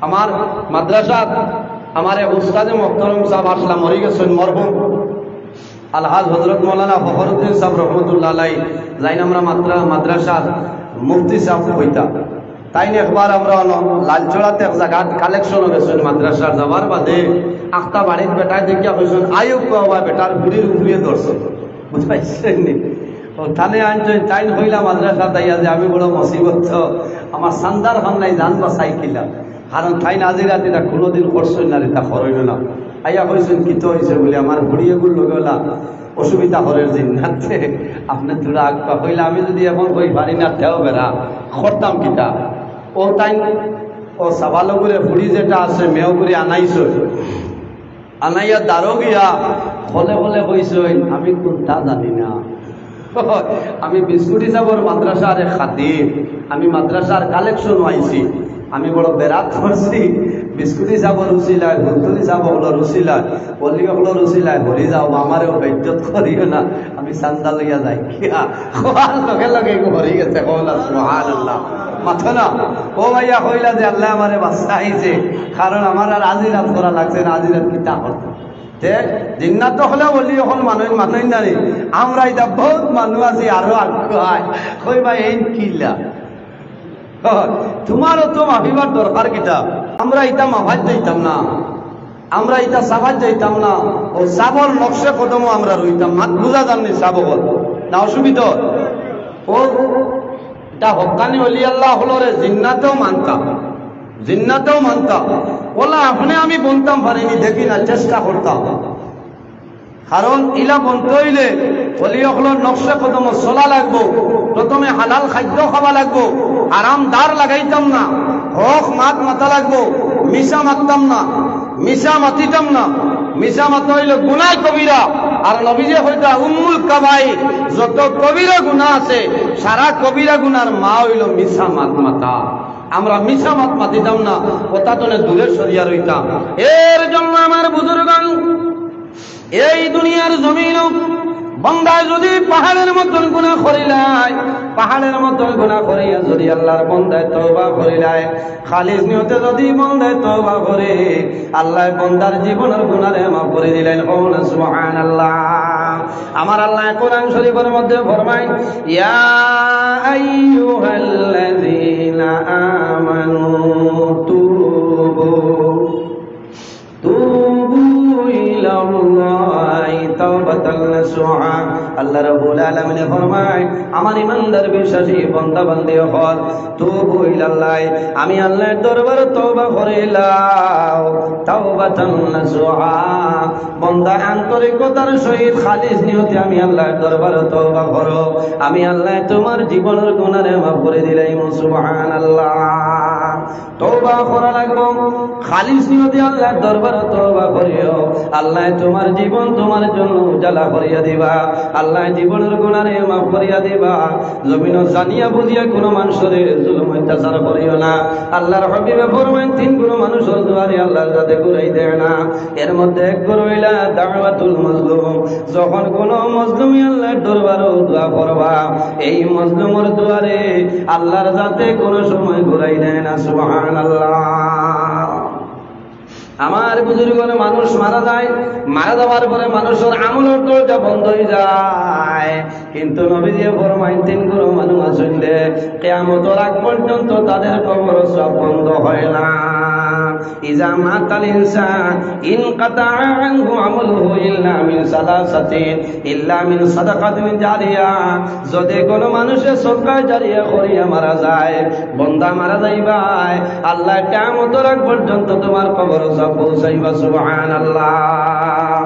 আমার মাদ্রাসাত আমার উস্তাদে মোহতরম সাহেব আসলাম মরে গেছেন মরহুম আলহাজ হযরত মাওলানা ফখরুদ্দিন সাহেব রহমতুল্লাহ আলাইহি যাইন আমরা মাদ্রাসার মুফতি সাহেব হইতা তাই একবার আমরা লালচড়াতে এক জায়গা কালেকশন গেছেন মাদ্রাসার যাবার বাদে আখতা বাড়ির বেটায় দেখিয়া কইছেন আয়ুব বাবা বেটার বুড়ির উপরে ধরছেন বুঝাইছেন নি তাহলে আনছেন তাই হইলা মাদ্রাসা তাইয়া যে আমি বড় মুসিবত আমার সান্দার হামলাই জান বাসাই কিলা কারণ তাই নাজি রাতিটা কোনোদিন করছেন না তা হরইল না আইয়া কইছেন কি তো হয়েছে বলে আমার বুড়িয়ে গুলো গেলা অসুবিধা হরের দিন নাতে আপনার তোরা আগপা হইলে আমি যদি এখন কই পারি না তেও বেড়া করতাম কিটা ও তাই ও সাবালগুড়ে বুড়ি যেটা আছে মেয়গুড়ি আনাইছ আনাইয়া দাঁড়ো গিয়া হলে হলে কইছেন আমি কোনটা জানি না আমি বিস্কুট হিসাবর মাদ্রাসার খাতির আমি মাদ্রাসার কালেকশন আইছি আমি বড় বেড়াত করছি বিস্কুট হিসাব রুচিলায় ভুতুল হিসাব হলো রুচিলায় পল্লী হলো রুচিলায় ভরি যাও আমারও বেজ্জত করিও না আমি চান্দা লইয়া যাই কিয়া খোয়ার লগে লগে ভরি গেছে কওলা সুবহানাল্লাহ মাথা না ও ভাইয়া কইলা যে আল্লাহ আমারে বাঁচাইছে কারণ আমার আর আজিরাত করা লাগছে না আজিরাত কিতা করতে জিন্নাত হলে বলি এখন মানুষ নানি আমরা এটা বহুত মানুষ আছি আরো আগ্রহায় কই ভাই এই কিলা তোমারও তো মাফিবার দরকার কিতা আমরা এটা মাফাজ যাইতাম না আমরা এটা সাফাজ যাইতাম না ও সাবল নকশে কদমও আমরা রইতাম মাত বুঝা জাননি সাবল না অসুবিধা ও এটা হকানি অলি আল্লাহ হলো রে জিন্নাতেও মানতাম বলা আপনি আমি বলতাম পারিনি দেখি না চেষ্টা করতাম কারণ ইলা বলতে হইলে অলিয়কলর নকশা কদম চলা লাগবো প্রথমে হালাল খাদ্য খাওয়া লাগবো আরামদার লাগাইতাম না হক মাত মাতা লাগবো মিশা মাততাম না মিশা মাতিতাম না মিশা মাতা হইলে গুনাহ কবিরা আর নবীজি হইতা উম্মুল কাবাইর যত কবিরা গুনাহ আছে সারা কবিরা গুনার মা হইল মিশা মাত মাতা আমরা মিশা মাত মাতিতাম না ওটা তো দূরে সরিয়া রইতাম এর জন্য আমার বুজুর্গগণ এই দুনিয়ার জমিন বন্দায় যদি পাহাড়ের মতন গুনাহ করিলায় পাহাড়ের মতন গুনাহ করিয়া যদি আল্লাহর বন্দায় তওবা করিলায় খালিস নিয়তে যদি বন্দায় তওবা করে আল্লাহ বন্দার জীবনের গুনাহে মাফ করে দিলেন কওনা সুবহানাল্লাহ আমার আল্লাহ কোরআন শরীফের মধ্যে ফরমায় ইয়া আইয়ুহাল্লাযীনা আমানু তুবু ইলাল্লাহি তাওবাতান নাসুহা আল্লাহ রাব্বুল আলামিন ফরমায় আমার ইমানদার বিশ্বাসী বান্দা বান্দী হল তুবু ইলাল্লাহি আমি আল্লাহর দরবারে তওবা করিলাম তাওবাতান নাসুহা বান্দা আন্তরিকতার সহিত খালিস নিয়তে আমি আল্লাহর দরবারে তওবা করো আমি আল্লাহ তোমার জীবনের গুনাহে মাফ করে দিলাম সুবহানাল্লাহ তওবা করা লাগবো খালিস নিয়তে আল্লাহর দরবারে তওবা করিও আল্লাহ তোমার জীবন তোমার জন্য উজালা করিয়া দিবা আল্লাহ জীবনের গুনাহে মাফ করিয়া দিবা জমিন জানিয়া বুঝিয়া কোনো মানুষের জুলুম অত্যাচার করিও না আল্লাহর হাবিবে ফরমান তিন কোনো মানুষের দুয়ারে আল্লাহ যাতে ঘুরাই দেয় না এর মধ্যে এক হইলা দাওয়াতুল মাজলুম যখন কোনো মজলুমি আল্লাহর দরবারে দোয়া করবা এই মজলুমের দুয়ারে আল্লাহর যাতে কোনো সময় ঘুরাই দেয় না সুবহানাল্লাহ আমার বুজুর্গের মানুষ মারা যায় মারা যাওয়ার পরে মানুষের আমলের দরজা বন্ধ হয়ে যায় কিন্তু নবীজি ফরমাইন তিন গুরু মানুষ আসলে কিয়ামতের আগ পর্যন্ত তাদের কবর সব বন্ধ হয় না ইজা মাতাল ইনসান ইনকাতা আনহু আমলুহু ইল্লা মিন সালাসাতিন ইল্লা মিন সাদাকাতিন জারিয়া যদি কোনো মানুষের সদকা জারিয়া করিয়া মারা যায় বান্দা মারা যাইবাই আল্লাহ কিয়ামতের আগ পর্যন্ত তোমার কবর সব পৌঁছাইবা সুবহানাল্লাহ।